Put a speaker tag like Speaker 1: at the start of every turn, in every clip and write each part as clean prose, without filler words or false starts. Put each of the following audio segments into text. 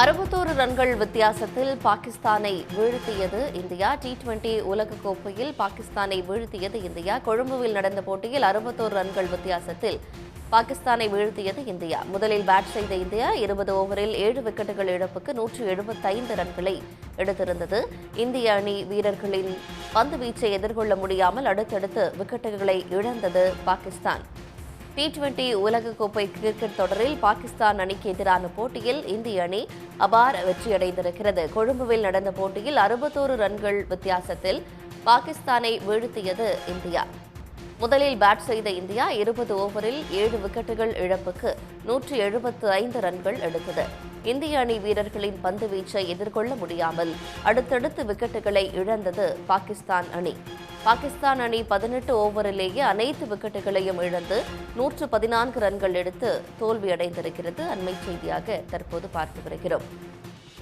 Speaker 1: 61 ரன்கள் வித்தியாசத்தில் பாகிஸ்தானை வீழ்த்தியது இந்தியா. T20 உலகக்கோப்பையில் பாகிஸ்தானை வீழ்த்தியது இந்தியா. கொழும்புவில் நடந்த போட்டியில் 61 ரன்கள் வித்தியாசத்தில் பாகிஸ்தானை வீழ்த்தியது இந்தியா. முதலில் பேட் செய்த இந்தியா 20 ஓவரில் 7 விக்கெட்டுகள் இழப்புக்கு 175 ரன்களை எடுத்திருந்தது. இந்திய அணி வீரர்களின் பந்து வீச்சை எதிர்கொள்ள முடியாமல் அடுத்தடுத்து விக்கெட்டுகளை இழந்தது பாகிஸ்தான். T20 உலகக்கோப்பை கிரிக்கெட் தொடரில் பாகிஸ்தான் அணிக்கு எதிரான போட்டியில் இந்திய அணி அபார வெற்றியடைந்திருக்கிறது. கொழும்புவில் நடந்த போட்டியில் 61 ரன்கள் வித்தியாசத்தில் பாகிஸ்தானை வீழ்த்தியது இந்தியா. முதலில் பேட் செய்த இந்தியா 20 ஓவரில் 7 விக்கெட்டுகள் இழப்புக்கு 175 ரன்கள் எடுத்தது. இந்திய அணி வீரர்களின் பந்து வீச்சை எதிர்கொள்ள முடியாமல் அடுத்தடுத்து விக்கெட்டுகளை இழந்தது பாகிஸ்தான் அணி. பாகிஸ்தான் அணி 18 ஓவரிலேயே அனைத்து விக்கெட்டுகளையும் இழந்து 114 ரன்கள் எடுத்து தோல்வியடைந்திருக்கிறது. அண்மை செய்தியாக தற்போது பார்த்து வருகிறோம்.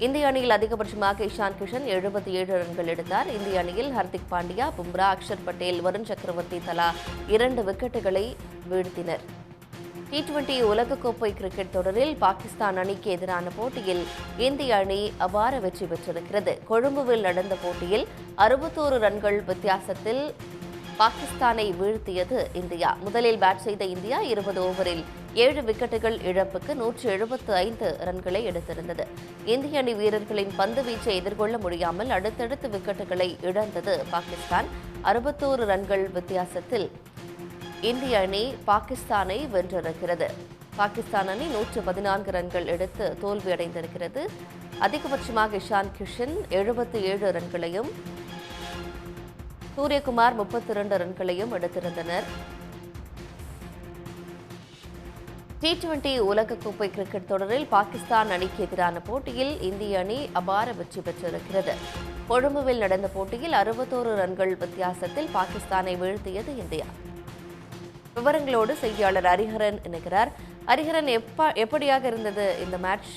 Speaker 1: இந்திய அணியில் அதிகபட்சமாக இஷான் கிஷன் 77 ரன்கள் எடுத்தார். இந்திய அணியில் ஹர்திக் பாண்டியா, பும்ரா, அக்ஷர் பட்டேல், வருண் சக்கரவர்த்தி தலா 2 விக்கெட்டுகளை வீழ்த்தினர். T20 உலகக்கோப்பை கிரிக்கெட் தொடரில் பாகிஸ்தான் அணிக்கு எதிரான போட்டியில் இந்திய அணி அபார வெற்றி பெற்றிருக்கிறது. கொழும்புவில் நடந்த போட்டியில் 61 ரன்கள் வித்தியாசத்தில் பாகிஸ்தானை வீழ்த்தியது இந்தியா. முதலில் பேட் செய்த இந்தியா 20 ஓவரில் 7 விக்கெட்டுகள் இழப்புக்கு 175 ரன்களை எடுத்திருந்தது. இந்திய அணி வீரர்களின் பந்து வீச்சை எதிர்கொள்ள முடியாமல் அடுத்தடுத்து விக்கெட்டுகளை இழந்தது பாகிஸ்தான். 61 ரன்கள் வித்தியாசத்தில் இந்திய அணி பாகிஸ்தானை வென்றிருக்கிறது. பாகிஸ்தான் அணி 114 ரன்கள் எடுத்து தோல்வியடைந்திருக்கிறது. அதிகபட்சமாக இஷான் கிஷன் 77 ரன்களையும், சூரியகுமார் 32 ரன்களையும் எடுத்திருந்தனர். T20 உலகக்கோப்பை கிரிக்கெட் தொடரில் பாகிஸ்தான் அணிக்கு எதிரான போட்டியில் இந்திய அணி அபார வெற்றி பெற்றிருக்கிறது. கொழும்புவில் நடந்த போட்டியில் 61 ரன்கள் வித்தியாசத்தில் பாகிஸ்தானை வீழ்த்தியது இந்தியா. விவரங்களோடு செய்தியாளர் ஹரிஹரன் இணைகிறார். ஹரிஹரன், எப்படியாக இருந்தது இந்த மேட்ச்?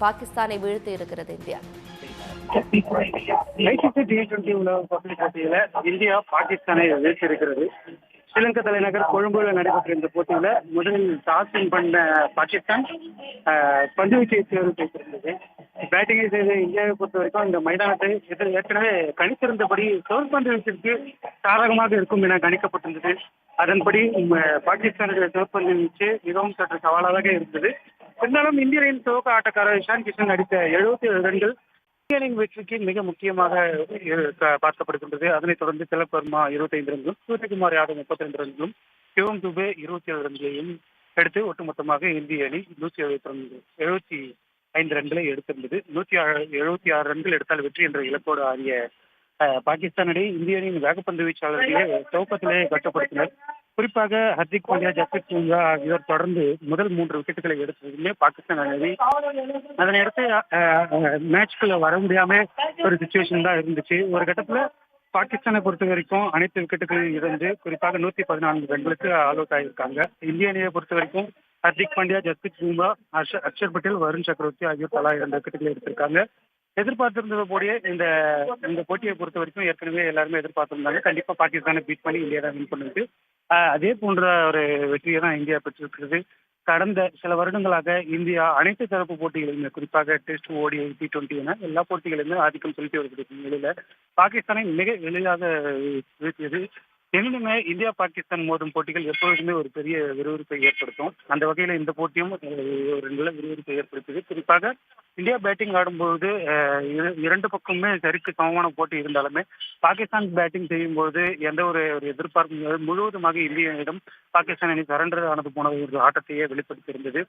Speaker 1: பாகிஸ்தானை வீழ்த்தி இருக்கிறது இந்தியா.
Speaker 2: T20 உலகக்கோப்பை போட்டியில இந்தியா பாகிஸ்தானை வீழ்த்தி இருக்கிறது. ஸ்ரீலங்கா தலைநகர் கொழும்புல நடைபெற்ற இந்த போட்டியில முதலில் டாஸ் வின் பண்ண பாகிஸ்தான் பந்து வீச்சை தேர்வு செய்திருந்தது. பேட்டிங்கை செய்த இந்தியாவை பொறுத்த வரைக்கும் இந்த மைதானத்தை ஏற்கனவே கணித்திருந்தபடி சோர்பந்து வீச்சிற்கு சாதகமாக இருக்கும் என கணிக்கப்பட்டிருந்தது. அதன்படி பாகிஸ்தானுடைய சோர்பந்து வீச்சு மிகவும் சற்று சவாலாக இருந்தது. இருந்தாலும் இந்திய அணியின் துவக்க ஆட்டக்காரர் இஷான் கிஷன் அடித்த 77 ரன்கள் இந்திய அணியின் வெற்றிக்கு மிக முக்கியமாக பார்க்கப்படுகின்றது. அதனைத் தொடர்ந்து திலக் வர்மா 25 ரன்களும், சூரியகுமார் யாதவ் 32 ரன்களும், சிவம் துபே 27 ரன்களையும் எடுத்து ஒட்டுமொத்தமாக இந்திய அணி 175 ரன்களை எடுத்திருந்தது. 176 ரன்கள் எடுத்தால் வெற்றி என்ற இலக்கோடு ஆடிய பாகிஸ்தான் அணி இந்திய அணியின் வேகப்பந்து வீச்சாளர்களே துவக்கத்திலே கட்டுப்படுத்தினர். குறிப்பாக ஹர்திக் பாண்டியா, ஜஸ்பிரித் பும்ரா ஆகியோர் தொடர்ந்து முதல் 3 விக்கெட்டுகளை எடுத்ததுமே பாகிஸ்தான் அணி அதனை அடுத்து மேட்ச்குள்ள வர முடியாம ஒரு சிச்சுவேஷன் தான் இருந்துச்சு. ஒரு கட்டத்துல பாகிஸ்தானை பொறுத்த வரைக்கும் அனைத்து விக்கெட்டுகளையும் இழந்து குறிப்பாக 114 ரன்களுக்கு ஆல் அவுட் ஆகியிருக்காங்க. இந்திய அணியை பொறுத்த வரைக்கும் ஹர்திக் பாண்டியா, ஜஸ்பிரித் பும்ரா, அக்ஷர் பட்டேல், வருண் சக்கரவர்த்தி ஆகியோர் தலா 2 விக்கெட்டுகளை எடுத்திருக்காங்க. எதிர்பார்த்திருந்தது போலயே இந்த போட்டியை பொறுத்த வரைக்கும் ஏற்கனவே எல்லாருமே எதிர்பார்த்திருந்தாங்க. கண்டிப்பா பாகிஸ்தானை பீட் பண்ணி இந்தியா தான் வின் பண்ணுது. அதே போன்ற ஒரு வெற்றியை தான் இந்தியா பெற்றிருக்கிறது. கடந்த சில வருடங்களாக இந்தியா அனைத்து தரப்பு போட்டிகளிலுமே குறிப்பாக டெஸ்ட், ODI, T20 என எல்லா போட்டிகளிலுமே ஆதிக்கம் செலுத்தி வருகிறது நிலையில பாகிஸ்தானை மிக எளிதாக வீழ்த்தியது. எனினுமே இந்தியா பாகிஸ்தான் மோதும் போட்டிகள் எப்பொழுதுமே ஒரு பெரிய விறுவிறுப்பை ஏற்படுத்தும். அந்த வகையில இந்த போட்டியும் ஒரு நல்ல விறுவிறுப்பை ஏற்படுத்தியது. குறிப்பாக இந்தியா பேட்டிங் ஆடும்போது இரண்டு பக்கமுமே சரிக்கு சமமான போட்டி இருந்தாலுமே பாகிஸ்தான் பேட்டிங் செய்யும் போது எந்த ஒரு எதிர்பார்ப்பு முழுவதுமாக இந்திய அணியிடம் பாகிஸ்தான் அணி சரண்டர் ஆனது போன ஒரு ஆட்டத்தையே வெளிப்படுத்தியிருந்தது.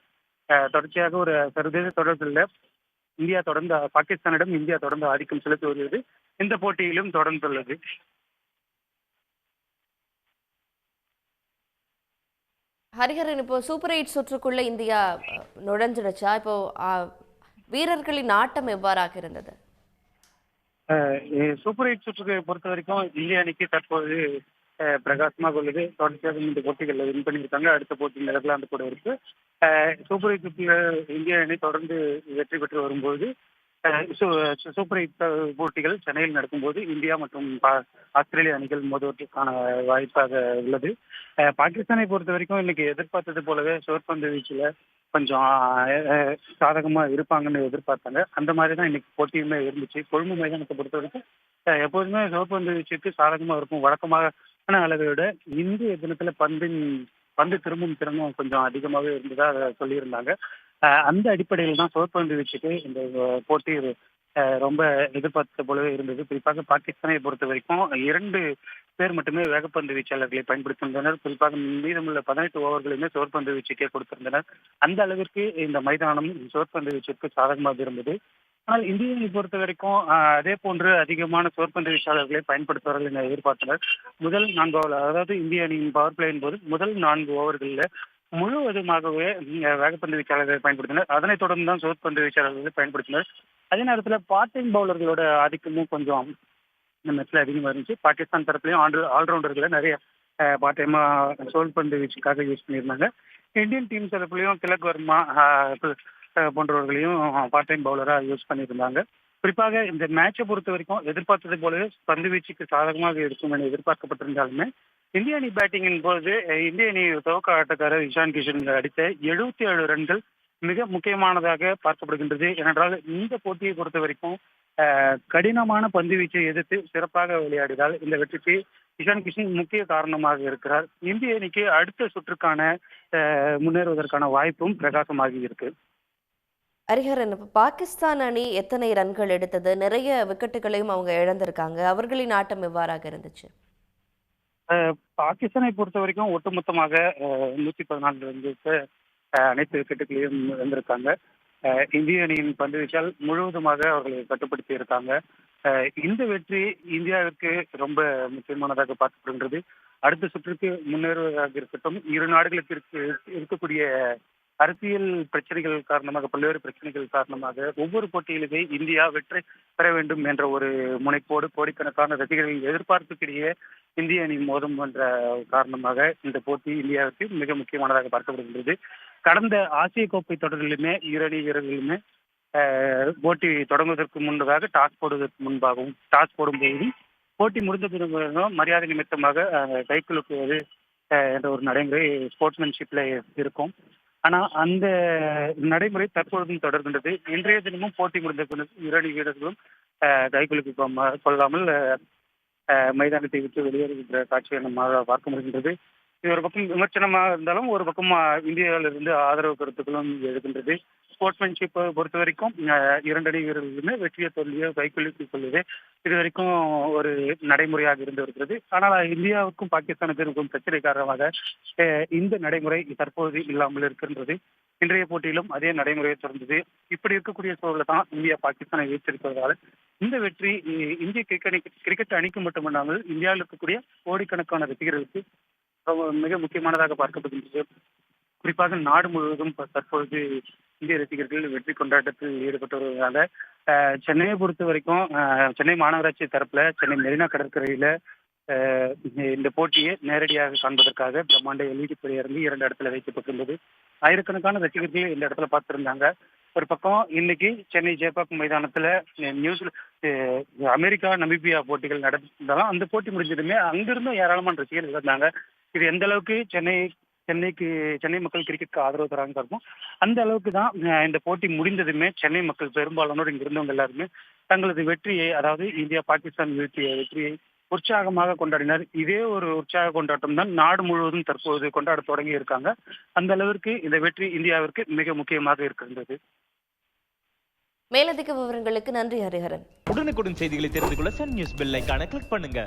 Speaker 2: தொடர்ச்சியாக ஒரு சர்வதேச தொடர்களில் இந்தியா தொடர்ந்து ஆதிக்கம் செலுத்தி வருகிறது. இந்த போட்டியிலும் தொடர்ந்துள்ளது.
Speaker 1: ஹரிஹரன், இப்போ சூப்பர் 8 சுற்றுக்குள்ள இந்தியா நுழைஞ்சிடுச்சா? இப்போ வீரர்களின் ஆட்டம் எவ்வாறாக இருந்தது?
Speaker 2: சூப்பர் 8 சுற்றுக்கு பொறுத்த வரைக்கும் இந்திய அணிக்கு தற்போது பிரகாசமாக உள்ளது. தொடர்ச்சியாக இந்த போட்டிகளில் வின் பண்ணியிருக்காங்க. அடுத்த போட்டி நெதர்லாந்து கூட இருக்கு. சூப்பர் 8 சுற்றுல இந்திய அணி தொடர்ந்து வெற்றி பெற்று வரும்போது சூப்பர் 8 போட்டிகள் சென்னையில் நடக்கும்போது இந்தியா மற்றும் ஆஸ்திரேலிய அணிகள் மோதுவதற்கான வாய்ப்பாக உள்ளது. பாகிஸ்தானை பொறுத்த வரைக்கும் இன்னைக்கு எதிர்பார்த்தது போலவே சுழற்பந்து வீச்சுல கொஞ்சம் சாதகமா இருப்பாங்கன்னு எதிர்பார்த்தாங்க. அந்த மாதிரி தான் இன்னைக்கு போட்டியுமே இருந்துச்சு. கொழும்பு மைதானத்தை பொறுத்த வரைக்கும் எப்போதுமே சுழற்பந்து வீச்சுக்கு சாதகமா இருக்கும். வழக்கமான அளவை விட இந்திய தினத்துல பந்து திரும்பும் திறனும் கொஞ்சம் அதிகமாகவே இருந்ததா சொல்லியிருந்தாங்க. அந்த அடிப்படையில் தான் சுழற்பந்து வீச்சுக்கு இந்த போட்டி ரொம்ப எதிர்பார்த்த போலவே இருந்தது. குறிப்பாக பாகிஸ்தானை பொறுத்த வரைக்கும் 2 பேர் மட்டுமே வேகப்பந்து வீச்சாளர்களை பயன்படுத்தியிருந்தனர். குறிப்பாக மீதமுள்ள 18 ஓவர்களையுமே சுழற்பந்து வீச்சுக்கே கொடுத்திருந்தனர். அந்த அளவிற்கு இந்த மைதானம் சுழற்பந்து வீச்சுக்கு சாதகமாக இருந்தது. ஆனால் இந்திய அணியை பொறுத்த வரைக்கும் அதே போன்று அதிகமான சுழற்பந்து வீச்சாளர்களை பயன்படுத்துவார்கள் என எதிர்பார்த்தனர். முதல் 4 ஓவர், அதாவது இந்திய அணியின் பவர் பிளேயின் போது முதல் 4 ஓவர்களில் முழுவதுமாகவே வேகப்பந்து வீச்சாளர்களை பயன்படுத்தினர். அதனைத் தொடர்ந்து தான் சுழற்பந்து வீச்சாளர்களை பயன்படுத்தினர். அதே நேரத்தில் பார்ட் டைம் பவுலர்களோட ஆதிக்கமும் கொஞ்சம் இந்த மேட்ச்ல அதிகமாக இருந்துச்சு. பாகிஸ்தான் தரப்புலையும் ஆல்ரவுண்டர்களை நிறைய பார்ட் டைமா சுழற்பந்து வீச்சுக்காக யூஸ் பண்ணியிருந்தாங்க. இந்தியன் டீம் தரப்புலையும் திலக் வர்மா போன்றவர்களையும் பார்ட் டைம் பவுலரா யூஸ் பண்ணியிருந்தாங்க. குறிப்பாக இந்த மேட்சை பொறுத்த வரைக்கும் எதிர்பார்த்தது போலவே பந்து வீச்சுக்கு சாதகமாக இருக்கும் என எதிர்பார்க்கப்பட்டிருந்தாலுமே இந்திய அணி பேட்டிங்கின் போது இந்திய அணி துவக்க ஆட்டக்காரர் இஷான் கிஷன் அடித்த 77 ரன்கள் மிக முக்கியமானதாக பார்க்கப்படுகின்றது. ஏனென்றால் இந்த போட்டியை பொறுத்த வரைக்கும் கடினமான பந்து வீச்சை எதிர்த்து சிறப்பாக விளையாடினால் இந்த வெற்றிக்கு இஷான் கிஷன் முக்கிய காரணமாக இருக்கிறார். இந்திய அணிக்கு அடுத்த சுற்றுக்கான முன்னேறுவதற்கான வாய்ப்பும் பிரகாசமாகி இருக்கு.
Speaker 1: ஹரிஹரன், இப்போ பாகிஸ்தான் அணி எத்தனை ரன்கள் எடுத்தது? நிறைய விக்கெட்டுகளையும் அவங்க இழந்திருக்காங்க. அவர்களின் ஆட்டம் எவ்வாறாக இருந்துச்சு?
Speaker 2: பாகிஸ்தானை பொறுத்த வரைக்கும் ஒட்டுமொத்தமாக 114 ரன்களுக்கு அனைத்து விக்கெட்டுகளையும் இழந்திருக்காங்க. இந்திய அணியின் பந்து வீச்சால் முழுவதுமாக அவர்களை கட்டுப்படுத்தி இருக்காங்க. இந்த வெற்றி இந்தியாவிற்கு ரொம்ப முக்கியமானதாக பார்க்கப்படுகின்றது. அடுத்த சுற்றுக்கு முன்னேறுவதாக இருக்கட்டும், இரு நாடுகளுக்கு இருக்கக்கூடிய அரசியல் பிரச்சனைகள் காரணமாக, பல்வேறு பிரச்சனைகள் காரணமாக ஒவ்வொரு போட்டியிலுமே இந்தியா வெற்றி பெற வேண்டும் என்ற ஒரு முனைப்போடு கோடிக்கணக்கான ரசிகர்களின் எதிர்பார்ப்புக்கிடையே இந்திய அணி மோதும் என்ற காரணமாக இந்த போட்டி இந்தியாவுக்கு மிக முக்கியமானதாக பார்க்கப்படுகின்றது. கடந்த ஆசிய கோப்பை தொடரிலுமே இரு அணி வீரர்களுமே போட்டி தொடங்குவதற்கு முன்பதாக டாஸ் போடும்போதும் போட்டி முடிந்த பிறகு மரியாதை நிமித்தமாக கைக்குலுக்குவது என்ற ஒரு நடைமுறை ஸ்போர்ட்ஸ்மேன்ஷிப்ல இருக்கும். ஆனா அந்த நடைமுறை தற்பொழுதும் தொடர்கின்றது. இன்றைய தினமும் போட்டி முடிந்த பிறகு இரு அணி வீரர்களும் கைக்குலுக்கு கொள்ளாமல் மைதானத்தை விட்டு வெளியேறுகின்ற காட்சியை நம்மால் பார்க்க முடிகின்றது. இது ஒரு பக்கம் விமர்சனமாக இருந்தாலும் ஒரு பக்கம் இந்தியாவிலிருந்து ஆதரவு கருத்துக்களும் எழுகின்றது. ஸ்போர்ட்ஸ்மேன்ஷிப்பை பொறுத்த வரைக்கும் 2 அணி வீரர்களுமே வெற்றியை தோல்வியோ கைக்குலுக்கிக் கொள்வதே இது வரைக்கும் ஒரு நடைமுறையாக இருந்து வருகிறது. ஆனால் இந்தியாவுக்கும் பாகிஸ்தானுக்கும் இருக்கும் பிரச்சனை காரணமாக இந்த நடைமுறை தற்போது இல்லாமல் இருக்கின்றது. இன்றைய போட்டியிலும் அதே நடைமுறையை தொடர்ந்தது. இப்படி இருக்கக்கூடிய சூழலில் தான் இந்தியா பாகிஸ்தானை வீழ்த்திருப்பதால் இந்த வெற்றி இந்திய கிரிக்கெட் அணிக்கு மட்டுமல்லாமல் இந்தியாவில் இருக்கக்கூடிய கோடிக்கணக்கான ரசிகர்களுக்கு மிக முக்கியமானதாக பார்க்கப்படுகின்றது. குறிப்பாக நாடு முழுவதும் தற்பொழுது இந்திய ரசிகர்கள் வெற்றி கொண்டாட்டத்தில் ஈடுபட்டு வருவதால சென்னையை பொறுத்த வரைக்கும் சென்னை மாநகராட்சி தரப்புல சென்னை மெரினா கடற்கரையில இந்த போட்டியை நேரடியாக காண்பதற்காக பிரம்மாண்ட எல்இடி திரையரங்கு 2 இடத்துல வைக்கப்பட்டுள்ளது. ஆயிரக்கணக்கான ரசிகர்கள் இந்த இடத்துல பார்த்திருந்தாங்க. ஒரு பக்கம் இன்னைக்கு சென்னை ஜேபாக் மைதானத்துல அமெரிக்கா நமீபியா போட்டிகள் நடந்தாலும் அந்த போட்டி முடிஞ்சதுமே அங்கிருந்தும் ஏராளமான ரசிகர்கள் இருந்தாங்க. இது எந்த அளவுக்கு சென்னை மக்கள் கிரிக்கெட்டுக்கு ஆதரவு தராங்க இருக்கும். அந்த அளவுக்கு தான் இந்த போட்டி முடிந்ததுமே சென்னை மக்கள் பெரும்பாலானோர் இங்க இருந்தவங்க எல்லாருமே தங்களது வெற்றியை, அதாவது இந்தியா பாகிஸ்தான் வீழ்த்திய வெற்றியை உற்சாகமாக கொண்டாடினார். இதே ஒரு உற்சாக கொண்டாட்டம் தான் நாடு முழுவதும் தற்போது கொண்டாட தொடங்கி இருக்காங்க. அந்த அளவிற்கு இந்த வெற்றி இந்தியாவிற்கு மிக முக்கியமாக இருக்கின்றது.
Speaker 1: மேலதிக விவரங்களுக்கு நன்றி ஹரிஹரன்.
Speaker 3: உடனுக்குடன் செய்திகளை தெரிந்து கொள்ள சன் நியூஸ் பெல் ஐகானை கிளிக் பண்ணுங்க.